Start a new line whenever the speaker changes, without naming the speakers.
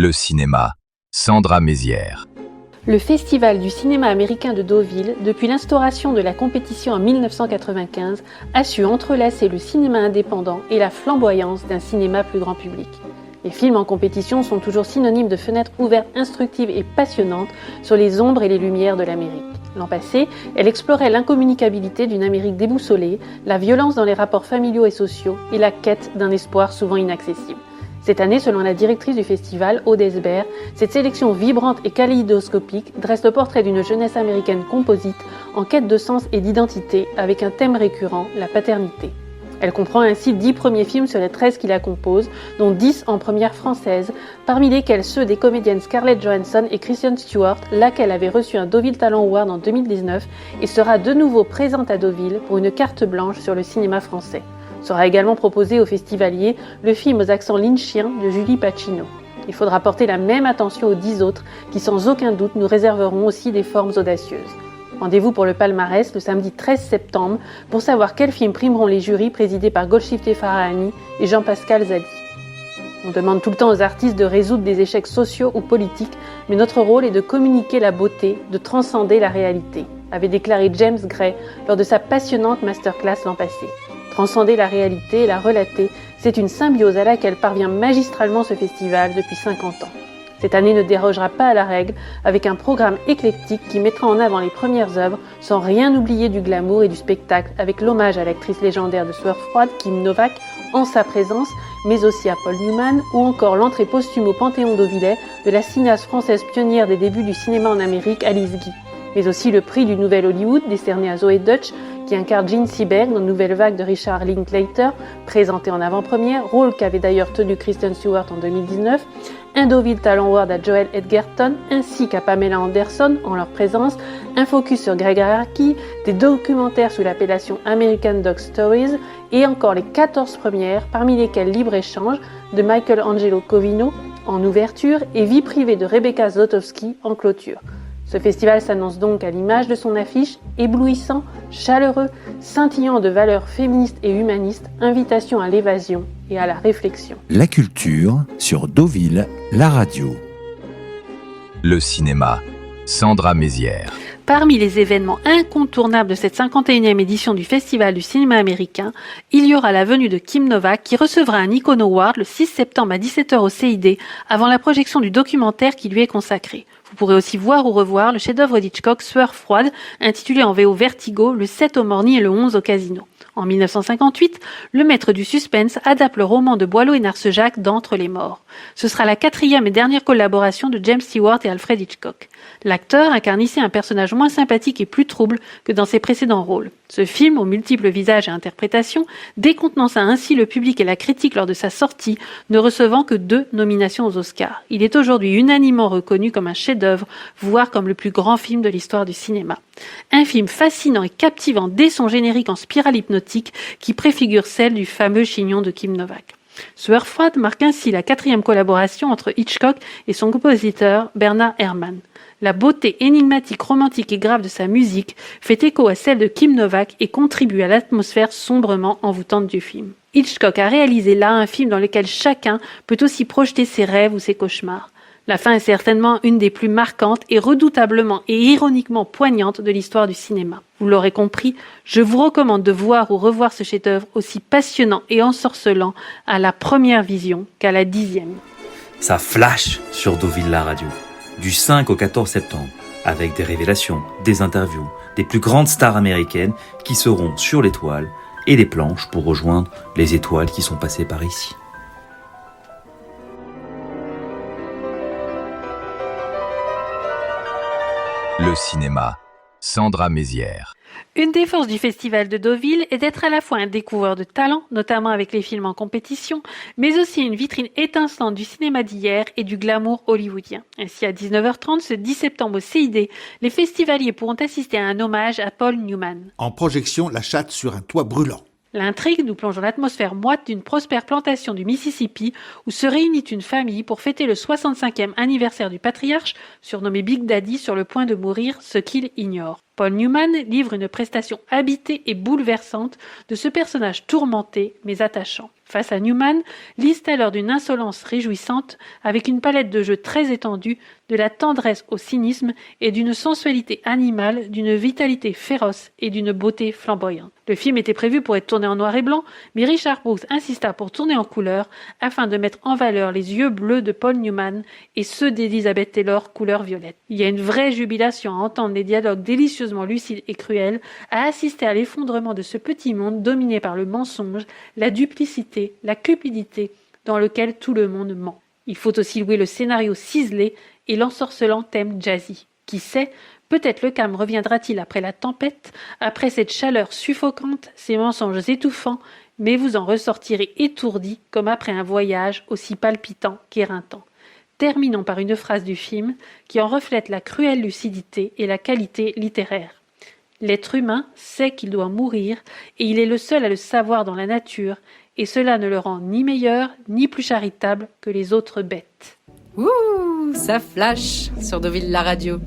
Le cinéma, Sandra Mézières.
Le Festival du cinéma américain de Deauville, depuis l'instauration de la compétition en 1995, a su entrelacer le cinéma indépendant et la flamboyance d'un cinéma plus grand public. Les films en compétition sont toujours synonymes de fenêtres ouvertes instructives et passionnantes sur les ombres et les lumières de l'Amérique. L'an passé, elle explorait l'incommunicabilité d'une Amérique déboussolée, la violence dans les rapports familiaux et sociaux et la quête d'un espoir souvent inaccessible. Cette année, selon la directrice du festival, Aude Esbert, cette sélection vibrante et kaléidoscopique dresse le portrait d'une jeunesse américaine composite en quête de sens et d'identité avec un thème récurrent, la paternité. Elle comprend ainsi 10 premiers films sur les 13 qui la composent, dont 10 en première française, parmi lesquels ceux des comédiennes Scarlett Johansson et Kristen Stewart, laquelle avait reçu un Deauville Talent Award en 2019 et sera de nouveau présente à Deauville pour une carte blanche sur le cinéma français. Sera également proposé aux festivaliers le film aux accents lynchiens de Julie Pacino. Il faudra porter la même attention aux 10 autres qui sans aucun doute nous réserveront aussi des formes audacieuses. Rendez-vous pour le palmarès le samedi 13 septembre pour savoir quels films primeront les jurys présidés par Golshifteh Farahani et Jean-Pascal Zadi. On demande tout le temps aux artistes de résoudre des échecs sociaux ou politiques, mais notre rôle est de communiquer la beauté, de transcender la réalité, avait déclaré James Gray lors de sa passionnante masterclass l'an passé. Transcender la réalité et la relater, c'est une symbiose à laquelle parvient magistralement ce festival depuis 50 ans. Cette année ne dérogera pas à la règle, avec un programme éclectique qui mettra en avant les premières œuvres, sans rien oublier du glamour et du spectacle, avec l'hommage à l'actrice légendaire de Sueur froide, Kim Novak, en sa présence, mais aussi à Paul Newman, ou encore l'entrée posthume au Panthéon deauvillais de la cinéaste française pionnière des débuts du cinéma en Amérique, Alice Guy. Mais aussi le prix du Nouvel Hollywood, décerné à Zoe Deutch, qui incarne Jean Seberg dans Nouvelle Vague de Richard Linklater, présenté en avant-première, rôle qu'avait d'ailleurs tenu Kristen Stewart en 2019, un Deauville Talent Award à Joel Edgerton, ainsi qu'à Pamela Anderson en leur présence, un focus sur Greg Araki, des documentaires sous l'appellation American Dog Stories, et encore les 14 premières, parmi lesquelles Libre-Échange de Michael Angelo Covino en ouverture et Vie privée de Rebecca Zlotowski en clôture. Ce festival s'annonce donc à l'image de son affiche, éblouissant, chaleureux, scintillant de valeurs féministes et humanistes, invitation à l'évasion et à la réflexion.
La culture sur Deauville, la radio.
Le cinéma, Sandra Mézières.
Parmi les événements incontournables de cette 51e édition du Festival du cinéma américain, il y aura la venue de Kim Novak qui recevra un Icon Award le 6 septembre à 17h au CID avant la projection du documentaire qui lui est consacré. Vous pourrez aussi voir ou revoir le chef-d'œuvre d'Hitchcock, Sueur froide, intitulé en VO Vertigo, le 7 au Morny et le 11 au Casino. En 1958, le maître du suspense adapte le roman de Boileau et Narcejac d'Entre les morts. Ce sera la 4e et dernière collaboration de James Stewart et Alfred Hitchcock. L'acteur incarne ici un personnage moins sympathique et plus trouble que dans ses précédents rôles. Ce film, aux multiples visages et interprétations, décontenança ainsi le public et la critique lors de sa sortie, ne recevant que 2 nominations aux Oscars. Il est aujourd'hui unanimement reconnu comme un chef-d'œuvre, voire comme le plus grand film de l'histoire du cinéma. Un film fascinant et captivant dès son générique en spirale hypnotique qui préfigure celle du fameux chignon de Kim Novak. Sueur froide marque ainsi la 4e collaboration entre Hitchcock et son compositeur Bernard Herrmann. La beauté énigmatique, romantique et grave de sa musique fait écho à celle de Kim Novak et contribue à l'atmosphère sombrement envoûtante du film. Hitchcock a réalisé là un film dans lequel chacun peut aussi projeter ses rêves ou ses cauchemars. La fin est certainement une des plus marquantes et redoutablement et ironiquement poignantes de l'histoire du cinéma. Vous l'aurez compris, je vous recommande de voir ou revoir ce chef-d'œuvre aussi passionnant et ensorcelant à la première vision qu'à la 10e.
Ça flash sur Deauville la radio, du 5 au 14 septembre, avec des révélations, des interviews, des plus grandes stars américaines qui seront sur les toiles et les planches pour rejoindre les étoiles qui sont passées par ici.
Le cinéma, Sandra Mézières.
Une des forces du Festival de Deauville est d'être à la fois un découvreur de talent, notamment avec les films en compétition, mais aussi une vitrine étincelante du cinéma d'hier et du glamour hollywoodien. Ainsi, à 19h30, ce 10 septembre au CID, les festivaliers pourront assister à un hommage à Paul Newman.
En projection, La chatte sur un toit brûlant.
L'intrigue nous plonge dans l'atmosphère moite d'une prospère plantation du Mississippi où se réunit une famille pour fêter le 65e anniversaire du patriarche, surnommé Big Daddy, sur le point de mourir, ce qu'il ignore. Paul Newman livre une prestation habitée et bouleversante de ce personnage tourmenté mais attachant. Face à Newman, Lise Taylor d'une insolence réjouissante, avec une palette de jeux très étendue, de la tendresse au cynisme et d'une sensualité animale, d'une vitalité féroce et d'une beauté flamboyante. Le film était prévu pour être tourné en noir et blanc, mais Richard Brooks insista pour tourner en couleur afin de mettre en valeur les yeux bleus de Paul Newman et ceux d'Elizabeth Taylor couleur violette. Il y a une vraie jubilation à entendre les dialogues délicieusement lucides et cruels, à assister à l'effondrement de ce petit monde dominé par le mensonge, la duplicité, la cupidité, dans lequel tout le monde ment. Il faut aussi louer le scénario ciselé et l'ensorcelant thème jazzy. Qui sait, peut-être le calme reviendra-t-il après la tempête, après cette chaleur suffocante, ces mensonges étouffants, mais vous en ressortirez étourdi comme après un voyage aussi palpitant qu'éreintant. Terminons par une phrase du film qui en reflète la cruelle lucidité et la qualité littéraire. L'être humain sait qu'il doit mourir et il est le seul à le savoir dans la nature, et cela ne le rend ni meilleur ni plus charitable que les autres bêtes.
Ouh, ça flash sur Deauville la radio.